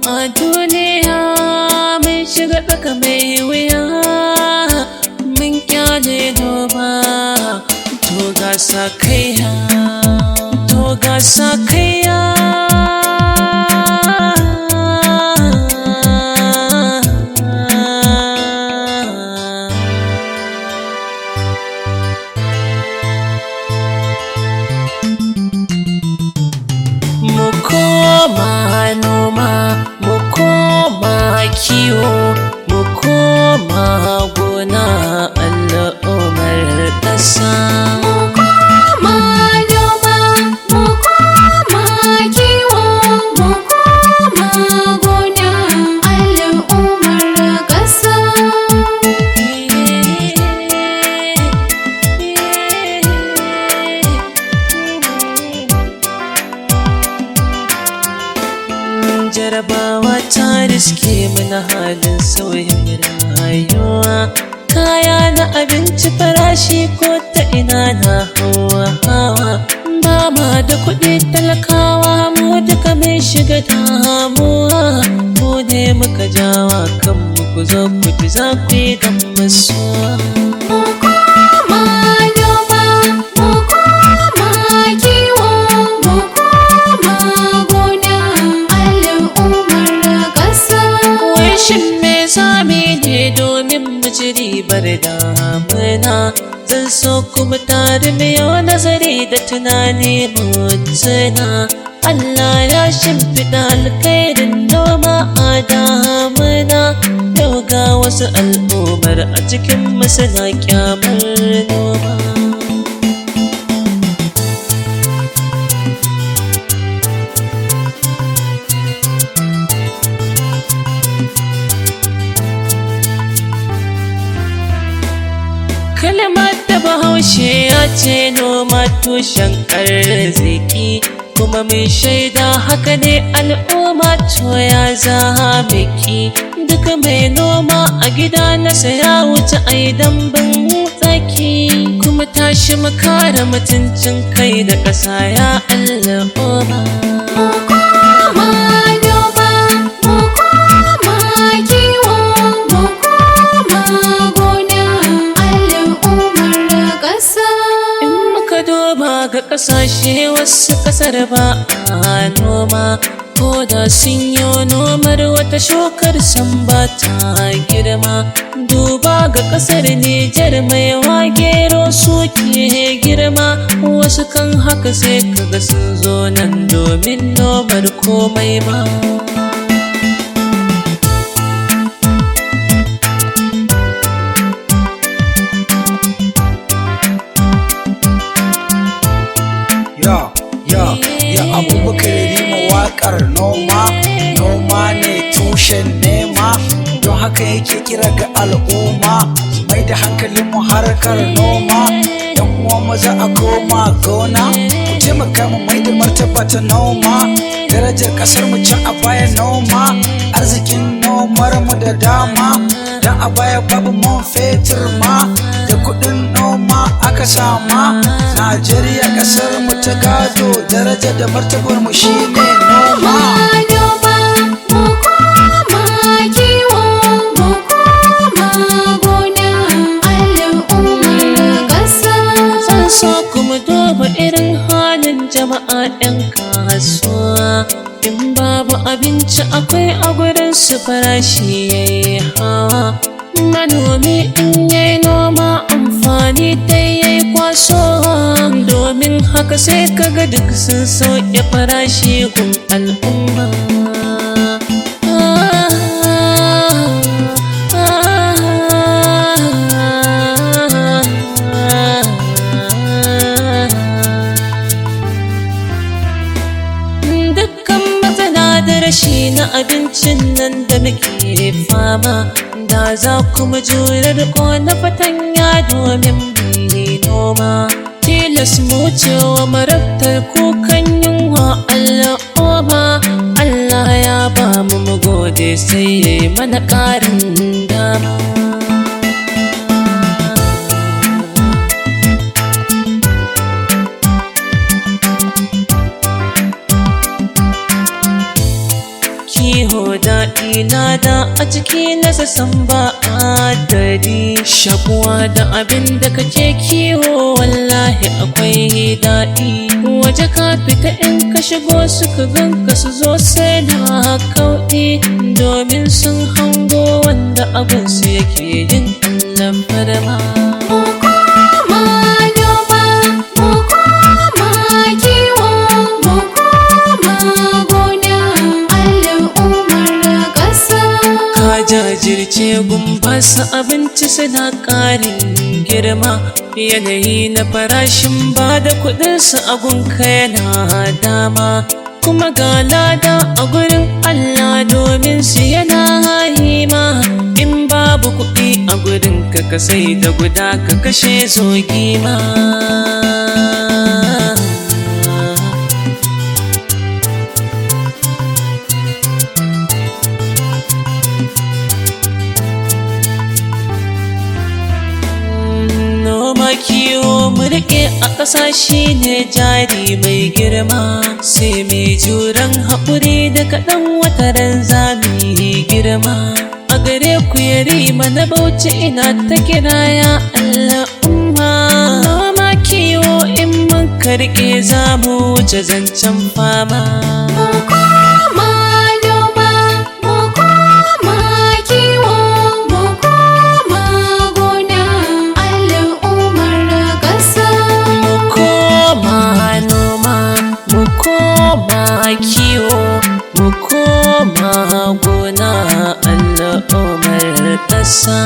a duniya mun shiga tsaka mai wuya, mun kyale noma to ga sakayya, to ga sakayya. Mu koma noma, mu koma kiwo, mu koma gona al'ummar ƙasa. Mu koma noma, mu koma kiwo, mu koma gona al'ummar ƙasa. Jarabawa ta riske mana halin sauyin rayuwa, kaya na abinci farashi ko ta ina na hawa. Ba ma da kuɗi talakawa mu duka mai shiga damuwa, mu ne muka jawa kanmu ku zo ku ji za ku yi gamsuwa. Mu koma noma, mu koma kiwo, mu koma gona al'ummar ƙasa. Wai shin me zami ne domin mu ci ribar damuna? Zan so kuma tare mu yau nazari da tunani mu tuna, Allah ya shimfiɗa alkhairin noma a damuna. Yau ga wasu al'ummar a cikin suna kyamar noma. Kalmar da Bahaushe ya ce noma tushen arziki, kuma mun shaida haka ne al'umma to ya zama ki. Duk mai noma a gida nasa ya wuce aidan ban tsaki, kuma tashi mu kare mutuncin kai da ƙasa ya al'umma. Mu koma noma, mu koma kiwo, mu koma gona al'ummar ƙasa. In muka duba ga ƙasashe wasu ƙasar ba a noma, ko da sun yi nomar wata shukar san ba ta girma. Duba ga ƙasar Nijar mai wagero suke girma, wasu kan haka sai kaga sun zo nan domin nomar komai ma. Ya Abubakar Yarima waƙar noma, noma ne tushen nema, don haka yake kira ga al'umma mai da hankalin mu harkar noma. Yan uwa maza a koma gona, ku taimaka mu mai da martaba ta noma, darajar ƙasar mu can a baya noma, arzikin nomar mu da dama, dan a baya babu man fetur ma, da kuɗin noma aka sama. Najeriya ƙasar mu ta gado, daraja da martabar mu shine noma. Noma, mu koma kiwo, mu koma gona al'ummar ƙasa. Zan so kuma duba irin halin jama'a 'yan kasuwa, in babu abinci akwai a gurin su farashi yayi hawa. Manomi in yayi noma amfani dai yayi kwasowa, domin haka sai kaga duk sun sauke farashi gun al'umma. Dukkan matsala da rashi na abincin nan da muke fama, da za kuma jurar na fatanya domin mai noma. Tilas mu cewa marabtar kukan yunwa al'umma, Allah ya ba mu gode sai ya yi mana ƙarin dama. Kiho daɗi na da a ciki na san ba adadi. Shakuwa da abin da kake kiwo wallahi akwai daɗi. Waje ka fita in ka shigo suka ganka su zo sai na kauɗi, domin sun hango wanda abin su yake yin allon farma. Mu koma noma, mu koma kiwo, mu koma gona, al'ummar ƙasa. Ka jajirce gumbasa abinci suna ƙarin girma, yanayi na farashin ba da kuɗinsu a gunka yana dama, kuma ga lada a gurin Allah domin su yana hima. In babu kuɗi a gurin ka sai da guda ka kashe zogi ma. Kiwo mu riƙe a ƙasa shine jari mai girma, sai mai juran haƙuri da kaɗan wataran zami girma. A gare ku Yarima na Bauchi ina ta kira ya al'umma. Noma kiwo in mun karƙe za mu wuce zancen fama. Mu koma noma, mu koma kiwo, mu koma gona, al'ummar ƙasa. Mu koma noma, mu koma kiwo, mu koma gona, al'ummar ƙasa.